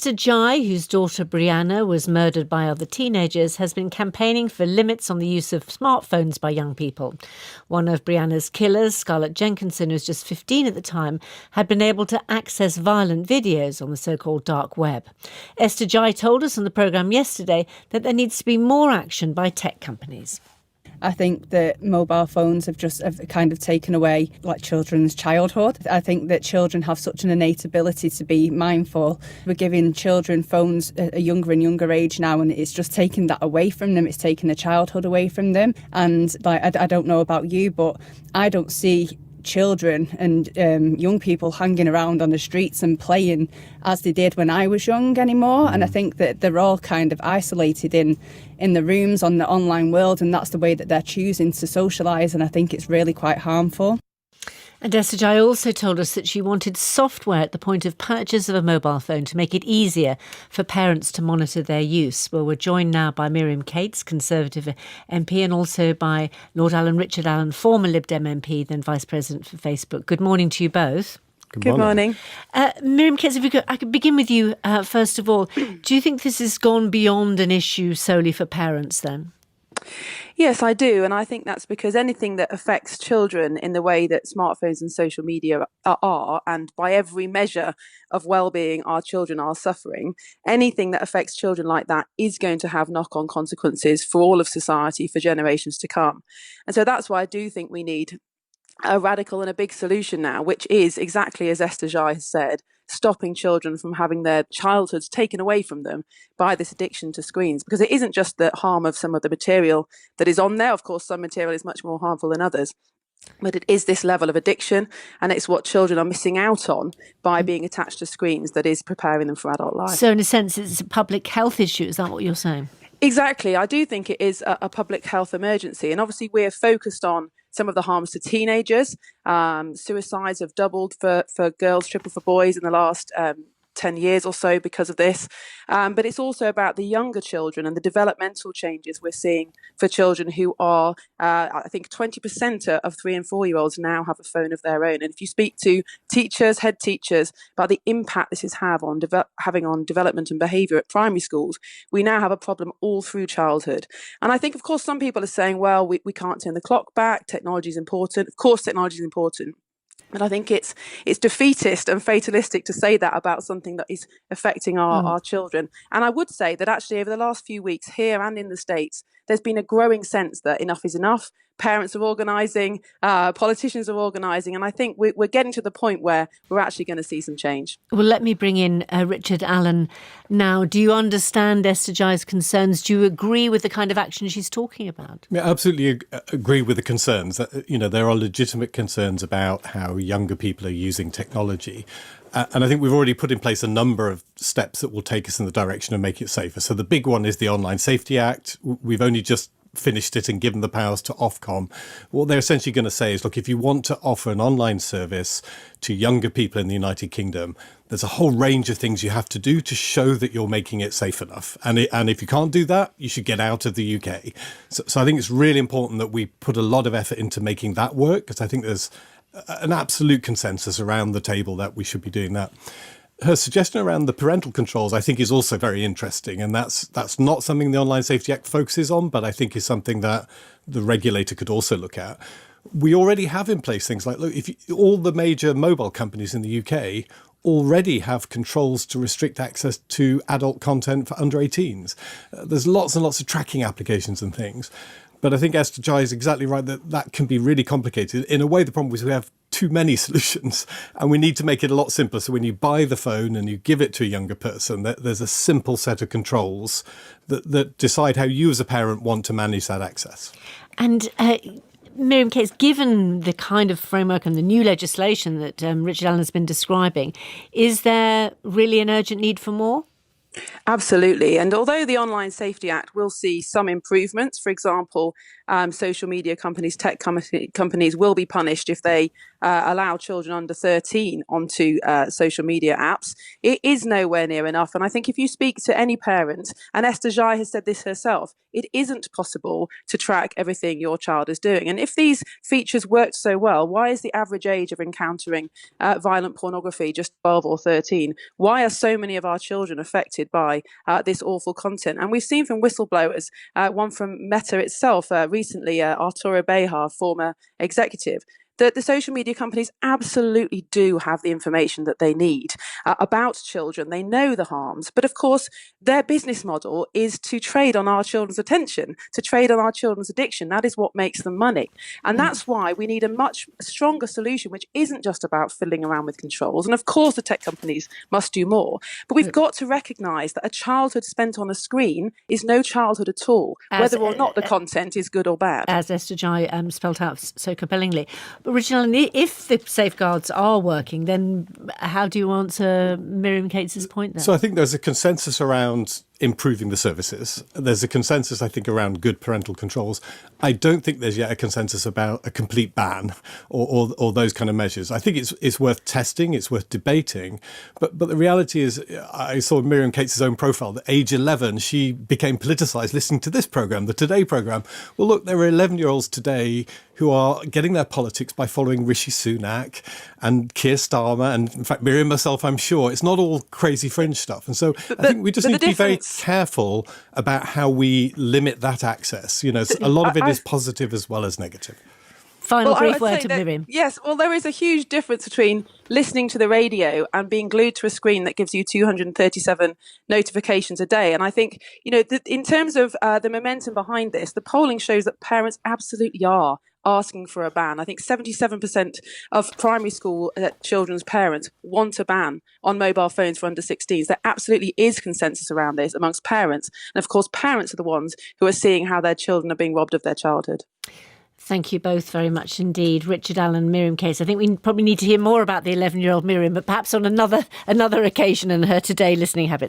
Mr. Jai, whose daughter Brianna was murdered by other teenagers, has been campaigning for limits on the use of smartphones by young people. One of Brianna's killers, Scarlett Jenkinson, who was just 15 at the time, had been able to access violent videos on the so-called dark web. Esther Jai told us on the programme yesterday that there needs to be more action by tech companies. I think that mobile phones have kind of taken away like children's childhood. I think that children have such an innate ability to be mindful. We're giving children phones at a younger and younger age now, and it's just taking that away from them. It's taking their childhood away from them. And I don't know about you, but I don't see children and young people hanging around on the streets and playing as they did when I was young anymore. And I think that they're all kind of isolated in the rooms on the online world, and that's the way that they're choosing to socialise, and I think it's really quite harmful. And Esther Jai also told us that she wanted software at the point of purchase of a mobile phone to make it easier for parents to monitor their use. Well, we're joined now by Miriam Cates, Conservative MP, and also by Lord Richard Allen, former Lib Dem MP, then Vice President for Facebook. Good morning to you both. Good morning. Miriam Cates, I could begin with you first of all. Do you think this has gone beyond an issue solely for parents then? Yes, I do. And I think that's because anything that affects children in the way that smartphones and social media are, and by every measure of well-being, our children are suffering, anything that affects children like that is going to have knock-on consequences for all of society for generations to come. And so that's why I do think we need a radical and a big solution now, which is exactly as Esther Jai has said, stopping children from having their childhoods taken away from them by this addiction to screens. Because it isn't just the harm of some of the material that is on there. Of course, some material is much more harmful than others. But it is this level of addiction, and it's what children are missing out on by being attached to screens that is preparing them for adult life. So in a sense, it's a public health issue. Is that what you're saying? Exactly. I do think it is a public health emergency. And obviously we're focused on some of the harms to teenagers. Suicides have doubled for girls, tripled for boys in the last 10 years or so because of this. But it's also about the younger children and the developmental changes we're seeing for children who are, I think 20% of 3 and 4 year olds now have a phone of their own. And if you speak to teachers, head teachers, about the impact this is having on development and behaviour at primary schools, we now have a problem all through childhood. And I think, of course, some people are saying, well, we can't turn the clock back. Technology is important. Of course, technology is important. But I think it's defeatist and fatalistic to say that about something that is affecting our children. And I would say that actually over the last few weeks here and in the States, there's been a growing sense that enough is enough. Parents are organising, politicians are organising, and I think we're getting to the point where we're actually going to see some change. Well, let me bring in Richard Allen now. Do you understand Esther Jai's concerns? Do you agree with the kind of action she's talking about? Yeah, absolutely agree with the concerns. There are legitimate concerns about how younger people are using technology. And I think we've already put in place a number of steps that will take us in the direction of making it safer. So the big one is the Online Safety Act. We've only just finished it and given the powers to Ofcom. What they're essentially going to say is, look, if you want to offer an online service to younger people in the United Kingdom, there's a whole range of things you have to do to show that you're making it safe enough. And if you can't do that, you should get out of the UK. So I think it's really important that we put a lot of effort into making that work, because I think there's an absolute consensus around the table that we should be doing that. Her suggestion around the parental controls, I think, is also very interesting. And that's not something the Online Safety Act focuses on, but I think is something that the regulator could also look at. We already have in place things like, look, all the major mobile companies in the UK already have controls to restrict access to adult content for under 18s. There's lots and lots of tracking applications and things. But I think Esther Jai is exactly right that can be really complicated. In a way, the problem is we have too many solutions and we need to make it a lot simpler. So when you buy the phone and you give it to a younger person, there's a simple set of controls that decide how you as a parent want to manage that access. And Miriam Cates, given the kind of framework and the new legislation that Richard Allen has been describing, is there really an urgent need for more? Absolutely. And although the Online Safety Act will see some improvements, for example, social media companies, tech companies will be punished if they allow children under 13 onto social media apps, it is nowhere near enough. And I think if you speak to any parent, and Esther Jai has said this herself, it isn't possible to track everything your child is doing. And if these features worked so well, why is the average age of encountering violent pornography just 12 or 13? Why are so many of our children affected by this awful content? And we've seen from whistleblowers, one from Meta itself recently, Arturo Bejar, former executive, that the social media companies absolutely do have the information that they need about children. They know the harms. But of course, their business model is to trade on our children's attention, to trade on our children's addiction. That is what makes them money. And that's why we need a much stronger solution, which isn't just about fiddling around with controls. And of course, the tech companies must do more. But we've got to recognise that a childhood spent on a screen is no childhood at all, whether or not the content is good or bad. As Esther Jai spelt out so compellingly. But Richard Allen, if the safeguards are working, then how do you answer Miriam Cates's point there? So I think there's a consensus around improving the services. There's a consensus, I think, around good parental controls. I don't think there's yet a consensus about a complete ban or those kind of measures. I think it's worth testing, it's worth debating. But the reality is, I saw Miriam Cates' own profile, at age 11, she became politicized listening to this program, the Today program. Well, look, there are 11-year-olds today who are getting their politics by following Rishi Sunak and Keir Starmer, and in fact, Miriam herself, I'm sure. It's not all crazy fringe stuff. And so I think we just need to be very careful about how we limit that access. You know, a lot of it is positive as well as negative. Final brief word to Miriam. Yes, well, there is a huge difference between listening to the radio and being glued to a screen that gives you 237 notifications a day. And I think, you know, in terms of the momentum behind this, the polling shows that parents absolutely are asking for a ban. I think 77% of primary school children's parents want a ban on mobile phones for under 16s. There absolutely is consensus around this amongst parents. And of course, parents are the ones who are seeing how their children are being robbed of their childhood. Thank you both very much indeed. Richard Allen, Miriam Cates. I think we probably need to hear more about the 11-year-old Miriam, but perhaps on another occasion and her Today listening habits.